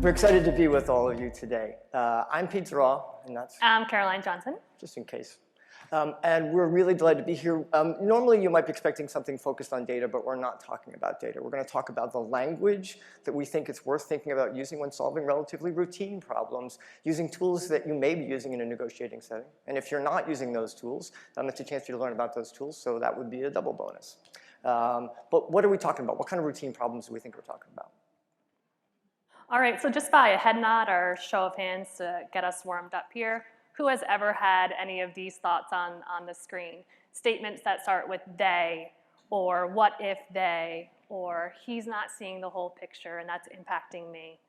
We're excited to be with all of you today. I'm Pete Zuraw, and that's I'm Caroline Johnson. just in case. And we're really delighted to be here. Normally you might be expecting something focused on data, but we're not talking about data. We're going to talk about the language that we think it's worth thinking about using when solving relatively routine problems, using tools that you may be using in a negotiating setting. And if you're not using those tools, it's a chance for you to learn about those tools, so that would be a double bonus. But what are we talking about? What kind of routine problems do we think we're talking about? All right, so just by a head nod or show of hands to get us warmed up here, who has ever had any of these thoughts on the screen? Statements that start with they, or what if they, or he's not seeing the whole picture and that's impacting me.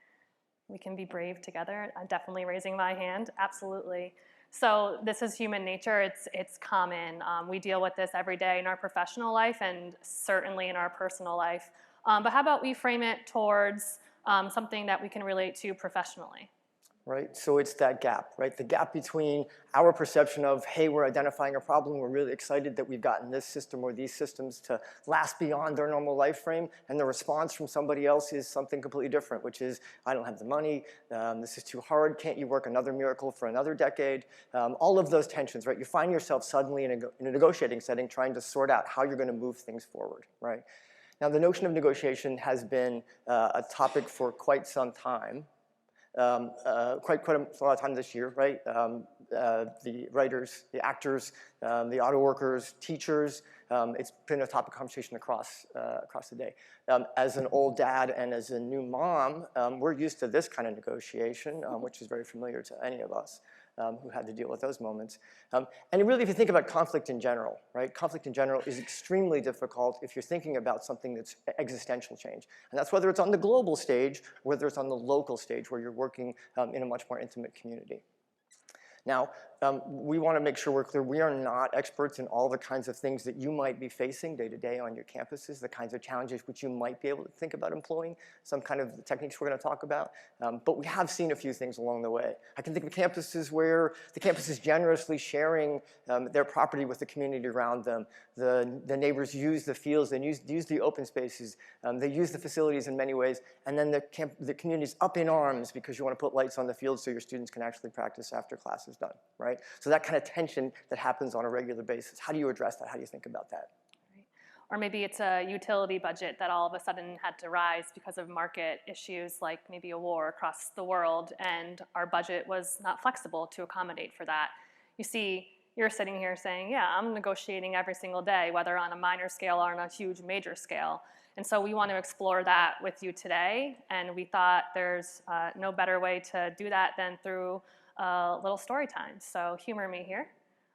We can be brave together. I'm definitely raising my hand, absolutely. So this is human nature, it's common. We deal with this every day in our professional life and certainly in our personal life. But how about we frame it towards something that we can relate to professionally? Right, so it's that gap, right? The gap between our perception of, hey, we're identifying a problem, we're really excited that we've gotten this system or these systems to last beyond their normal life frame, and the response from somebody else is something completely different, which is, I don't have the money, this is too hard, can't you work another miracle for another decade? All of those tensions, right? You find yourself suddenly in a negotiating setting trying to sort out how you're going to move things forward, right? Now, the notion of negotiation has been a topic for quite some time. Quite a lot of time this year, right? The writers, the actors, the auto workers, teachers. It's been a topic of conversation across the day. As an old dad and as a new mom, we're used to this kind of negotiation, which is very familiar to any of us who had to deal with those moments. And really, if you think about conflict in general, right? Conflict in general is extremely difficult if you're thinking about something that's existential change. And that's whether it's on the global stage, or whether it's on the local stage where you're working in a much more intimate community. Now, we want to make sure we're clear, we are not experts in all the kinds of things that you might be facing day to day on your campuses, the kinds of challenges which you might be able to think about employing, some kind of techniques we're going to talk about. But we have seen a few things along the way. I can think of campuses where the campus is generously sharing their property with the community around them. The neighbors use the fields, they use the open spaces, they use the facilities in many ways, and then the community's up in arms because you want to put lights on the field so your students can actually practice after class is done, right? So that kind of tension that happens on a regular basis, how do you address that? How do you think about that? Or maybe it's a utility budget that all of a sudden had to rise because of market issues like maybe a war across the world, and our budget was not flexible to accommodate for that. You see, you're sitting here saying, yeah, I'm negotiating every single day, whether on a minor scale or on a huge major scale. And so we want to explore that with you today, and we thought there's no better way to do that than through a little story time. So humor me here.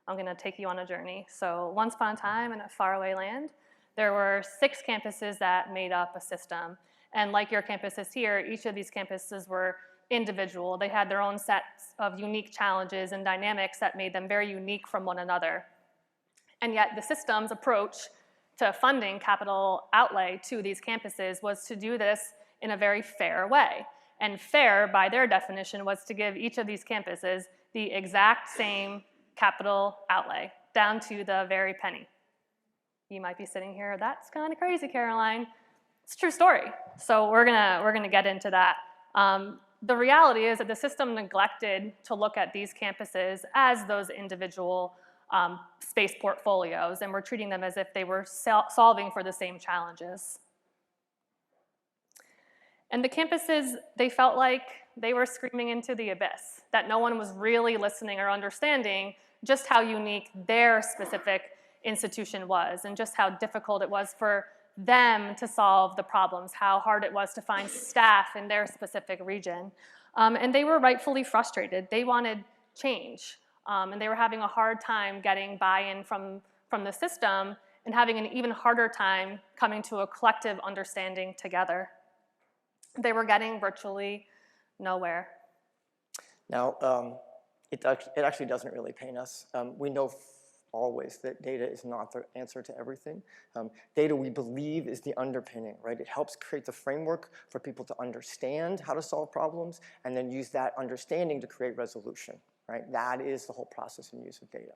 I'm going to take you on a journey. So once upon a time in a faraway land, there were 6 campuses that made up a system. And like your campuses here, each of these campuses were individual. They had their own sets of unique challenges and dynamics that made them very unique from one another. And yet the system's approach to funding capital outlay to these campuses was to do this in a very fair way. And fair, by their definition, was to give each of these campuses the exact same capital outlay, down to the very penny. You might be sitting here, that's kind of crazy, Caroline. It's a true story. So we're gonna get into that. The reality is that the system neglected to look at these campuses as those individual space portfolios, and we're treating them as if they were solving for the same challenges. And the campuses, they felt like they were screaming into the abyss, that no one was really listening or understanding just how unique their specific institution was and just how difficult it was for them to solve the problems, how hard it was to find staff in their specific region. And they were rightfully frustrated. They wanted change, and they were having a hard time getting buy-in from the system and having an even harder time coming to a collective understanding together. They were getting virtually nowhere. Now, it actually doesn't really pain us. We know always that data is not the answer to everything. Data, we believe, is the underpinning, right? It helps create the framework for people to understand how to solve problems and then use that understanding to create resolution, right? That is the whole process and use of data.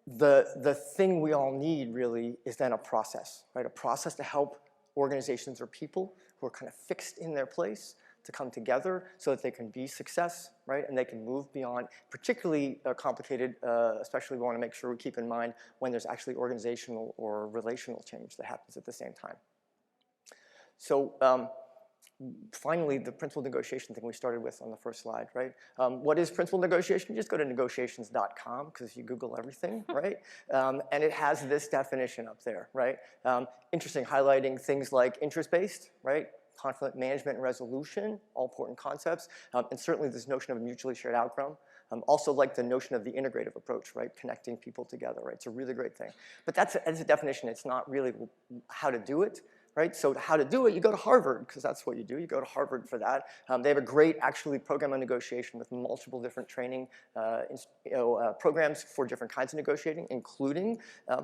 The thing we all need really is then a process, right? A process to help organizations or people who are kind of fixed in their place to come together so that they can be success, right? And they can move beyond, particularly complicated, especially we want to make sure we keep in mind when there's actually organizational or relational change that happens at the same time. So finally, the principal negotiation thing we started with on the first slide, right? What is principal negotiation? You just go to negotiations.com because you Google everything, right? And it has this definition up there, right? Interesting, highlighting things like interest-based, right? Conflict management and resolution, all important concepts, and certainly this notion of a mutually shared outcome. Also like the notion of the integrative approach, right? Connecting people together, right? It's a really great thing. But that's a definition. It's not really how to do it, right? So how to do it, you go to Harvard, because that's what you do. You go to Harvard for that. They have a great, actually, program on negotiation with multiple different training programs for different kinds of negotiating, including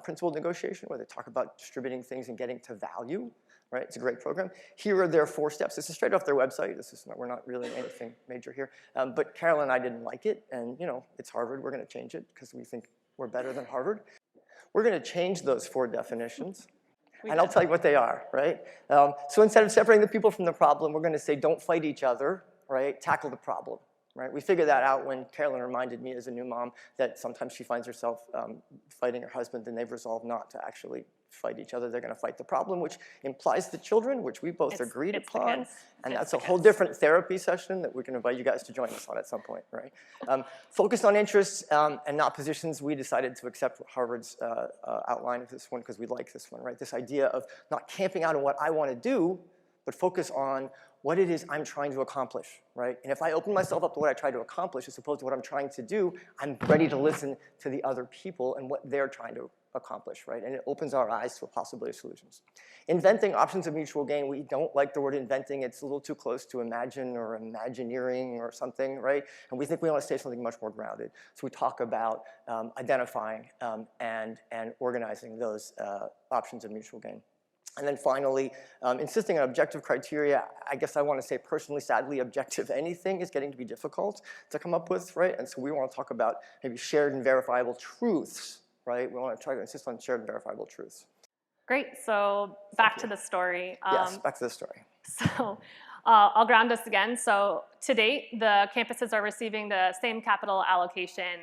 principled negotiation, where they talk about distributing things and getting to value. Right? It's a great program. Here are their 4 steps. This is straight off their website. This is not, we're not really anything major here. But Carol and I didn't like it, and it's Harvard. We're going to change it because we think we're better than Harvard. We're going to change those 4 definitions, and I'll tell you what they are. Right? So instead of separating the people from the problem, we're going to say don't fight each other. Right? Tackle the problem. Right? We figured that out when Carolyn reminded me as a new mom that sometimes she finds herself fighting her husband, and they've resolved not to actually fight each other. They're going to fight the problem, which implies the children, which we both agreed upon. And that's a whole different therapy session that we can invite you guys to join us on at some point, right? Focused on interests and not positions, we decided to accept Harvard's outline of this one because we like this one, right? This idea of not camping out on what I want to do, but focus on what it is I'm trying to accomplish, right? And if I open myself up to what I try to accomplish as opposed to what I'm trying to do, I'm ready to listen to the other people and what they're trying to accomplish, right? And it opens our eyes to a possibility of solutions. Inventing options of mutual gain, we don't like the word inventing. It's a little too close to imagine or imagineering or something, right? And we think we want to say something much more grounded. So we talk about identifying and organizing those options of mutual gain. And then finally, insisting on objective criteria, I guess I want to say personally, sadly, objective anything is getting to be difficult to come up with, right? And so we want to talk about maybe shared and verifiable truths, right? We want to try to insist on shared and verifiable truths. Great, so back to the story. Yes, back to the story. So I'll ground us again. So to date, the campuses are receiving the same capital allocation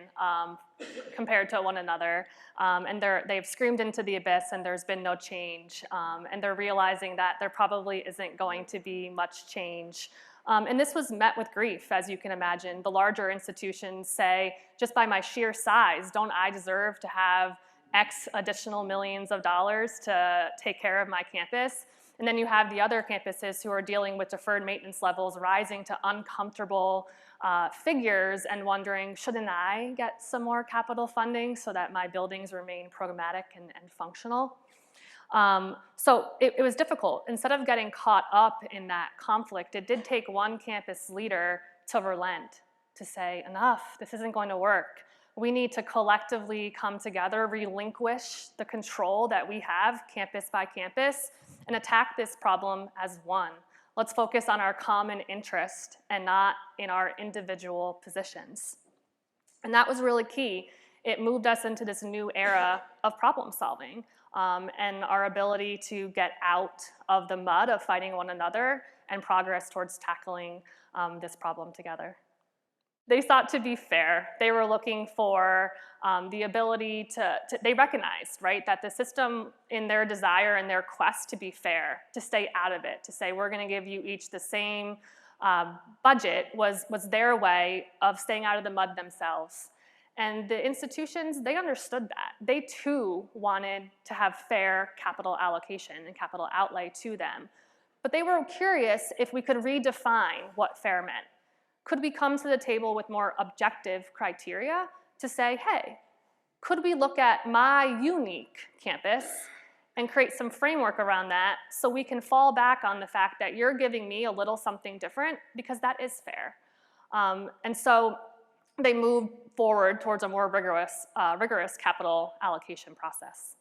compared to one another. And they've screamed into the abyss and there's been no change. And they're realizing that there probably isn't going to be much change. And this was met with grief, as you can imagine. The larger institutions say, just by my sheer size, don't I deserve to have X additional millions of dollars to take care of my campus? And then you have the other campuses who are dealing with deferred maintenance levels rising to uncomfortable figures and wondering, shouldn't I get some more capital funding so that my buildings remain programmatic and functional? So it was difficult. Instead of getting caught up in that conflict, it did take one campus leader to relent, to say, enough, this isn't going to work. We need to collectively come together, relinquish the control that we have campus by campus, and attack this problem as one. Let's focus on our common interest and not in our individual positions. And that was really key. It moved us into this new era of problem solving and our ability to get out of the mud of fighting one another and progress towards tackling this problem together. They sought to be fair. They were looking for the ability they recognized, right, that the system in their desire and their quest to be fair, to stay out of it, to say we're gonna give you each the same budget was their way of staying out of the mud themselves. And the institutions, they understood that. They too wanted to have fair capital allocation and capital outlay to them. But they were curious if we could redefine what fair meant. Could we come to the table with more objective criteria to say, hey, could we look at my unique campus and create some framework around that so we can fall back on the fact that you're giving me a little something different because that is fair. And so they moved forward towards a more rigorous capital allocation process.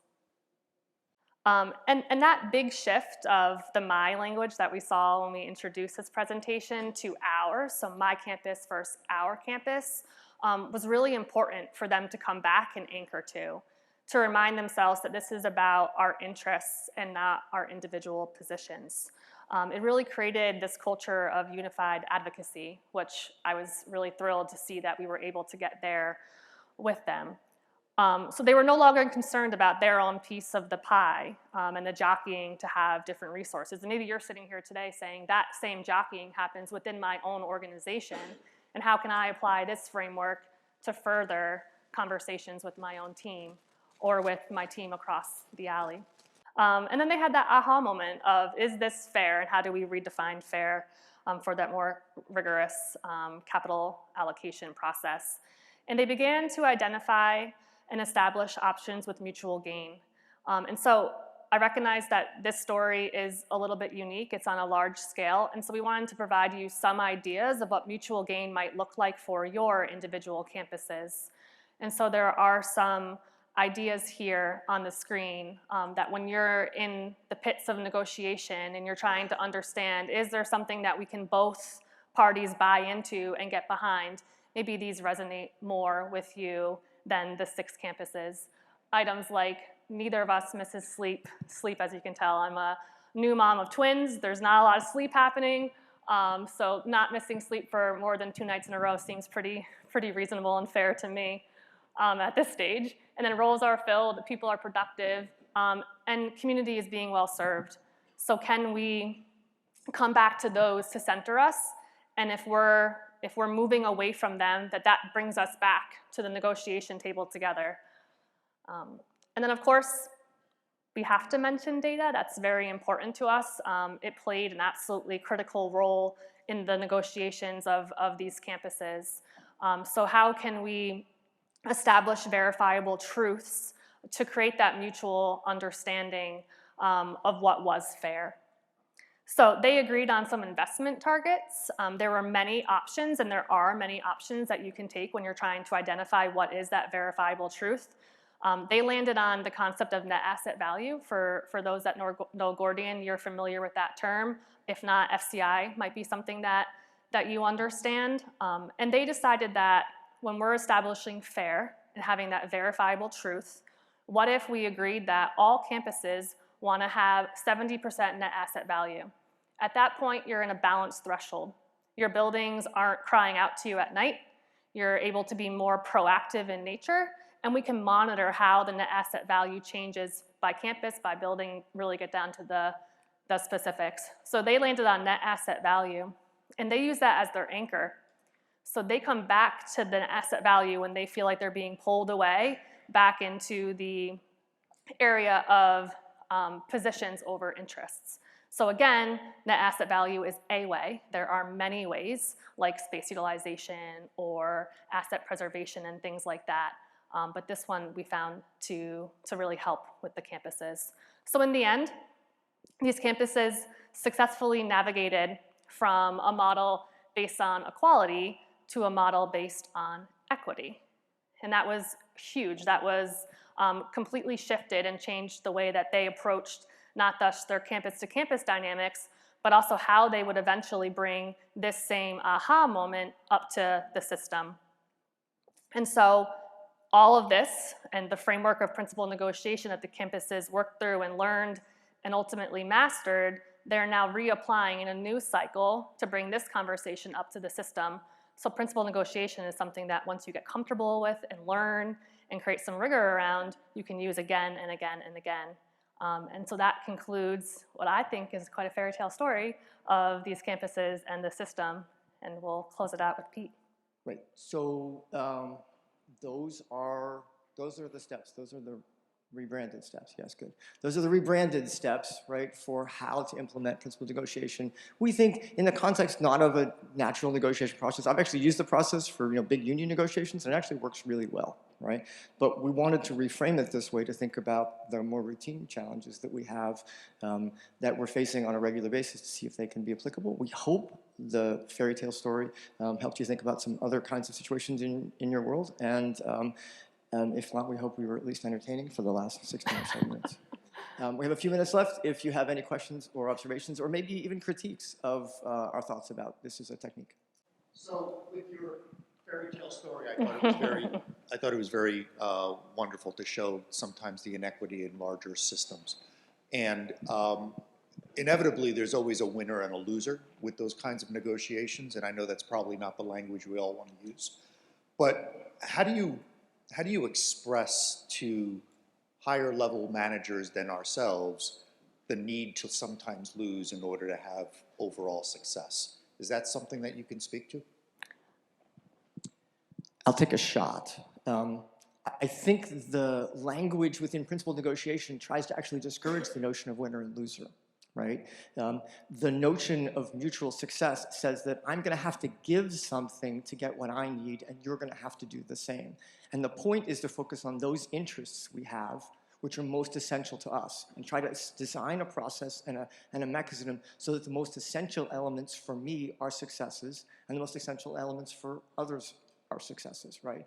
And that big shift of the my language that we saw when we introduced this presentation to ours, so my campus versus our campus, was really important for them to come back and anchor to. to remind themselves that this is about our interests and not our individual positions. It really created this culture of unified advocacy, which I was really thrilled to see that we were able to get there with them. So they were no longer concerned about their own piece of the pie and the jockeying to have different resources. And maybe you're sitting here today saying that same jockeying happens within my own organization, and how can I apply this framework to further conversations with my own team or with my team across the alley. And then they had that aha moment of, is this fair, and how do we redefine fair for that more rigorous capital allocation process? And they began to identify and establish options with mutual gain. And so I recognize that this story is a little bit unique. It's on a large scale, and so we wanted to provide you some ideas of what mutual gain might look like for your individual campuses. And so there are some ideas here on the screen that when you're in the pits of negotiation and you're trying to understand, is there something that we can both parties buy into and get behind, maybe these resonate more with you than the 6 campuses. Items like, neither of us misses sleep. Sleep, as you can tell, I'm a new mom of twins. There's not a lot of sleep happening. So not missing sleep for more than 2 nights in a row seems pretty reasonable and fair to me at this stage. And then roles are filled, people are productive, and community is being well served. So can we come back to those to center us? And if we're moving away from them, that brings us back to the negotiation table together. And then, of course, we have to mention data. That's very important to us. It played an absolutely critical role in the negotiations of these campuses. So how can we establish verifiable truths to create that mutual understanding of what was fair? So they agreed on some investment targets. There were many options, and there are many options that you can take when you're trying to identify what is that verifiable truth. They landed on the concept of net asset value. For those that know Gordian, you're familiar with that term. If not, FCI might be something that you understand. And they decided that when we're establishing fair and having that verifiable truth, what if we agreed that all campuses want to have 70% net asset value? At that point, you're in a balanced threshold. Your buildings aren't crying out to you at night. You're able to be more proactive in nature, and we can monitor how the net asset value changes by campus, by building, really get down to the specifics. So they landed on net asset value, and they use that as their anchor. So they come back to the net asset value when they feel like they're being pulled away back into the area of positions over interests. So again, net asset value is a way. There are many ways, like space utilization or asset preservation and things like that. But this one we found to really help with the campuses. So in the end, these campuses successfully navigated from a model based on equality to a model based on equity. And that was huge. That was completely shifted and changed the way that they approached not just their campus-to-campus dynamics, but also how they would eventually bring this same aha moment up to the system. And so all of this and the framework of principal negotiation that the campuses worked through and learned and ultimately mastered, they're now reapplying in a new cycle to bring this conversation up to the system. So principal negotiation is something that once you get comfortable with and learn and create some rigor around, you can use again and again and again. And so that concludes what I think is quite a fairy tale story of these campuses and the system. And we'll close it out with Pete. Right. So those are the steps. Those are the rebranded steps. Yes, good. Those are the rebranded steps, right, for how to implement principal negotiation. We think in the context not of a natural negotiation process. I've actually used the process for big union negotiations, and it actually works really well, right? But we wanted to reframe it this way to think about the more routine challenges that we have that we're facing on a regular basis to see if they can be applicable. We hope the fairy tale story helped you think about some other kinds of situations in your world, and if not, we hope we were at least entertaining for the last 16 or so minutes. We have a few minutes left if you have any questions or observations, or maybe even critiques of our thoughts about this as a technique. So with your Fairy tale story. I thought it was very wonderful to show sometimes the inequity in larger systems, and inevitably there's always a winner and a loser with those kinds of negotiations. And I know that's probably not the language we all want to use, but how do you express to higher level managers than ourselves the need to sometimes lose in order to have overall success? Is that something that you can speak to? I'll take a shot. I think the language within principled negotiation tries to actually discourage the notion of winner and loser, right? The notion of mutual success says that I'm going to have to give something to get what I need, and you're going to have to do the same. And the point is to focus on those interests we have, which are most essential to us, and try to design a process and a mechanism so that the most essential elements for me are successes, and the most essential elements for others are successes, right?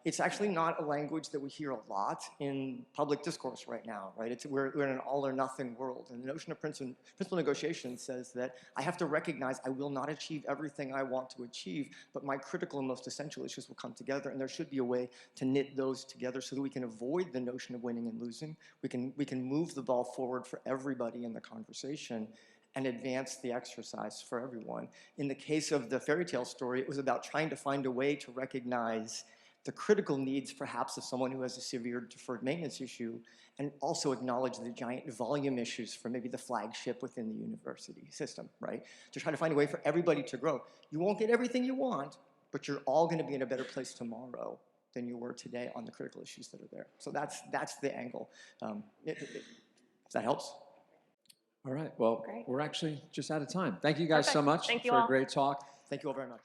It's actually not a language that we hear a lot in public discourse right now, right? We're in an all or nothing world. And the notion of principal negotiation says that I have to recognize I will not achieve everything I want to achieve, but my critical and most essential issues will come together, and there should be a way to knit those together so that we can avoid the notion of winning and losing. We can move the ball forward for everybody in the conversation and advance the exercise for everyone. In the case of the fairy tale story, it was about trying to find a way to recognize the critical needs, perhaps, of someone who has a severe deferred maintenance issue, and also acknowledge the giant volume issues for maybe the flagship within the university system, right? To try to find a way for everybody to grow. You won't get everything you want, but you're all going to be in a better place tomorrow than you were today on the critical issues that are there. So that's the angle. If that helps. All right, well, Great. we're actually just out of time. Thank you guys so Perfect. much Thank you for all. a great talk. Thank you all very much.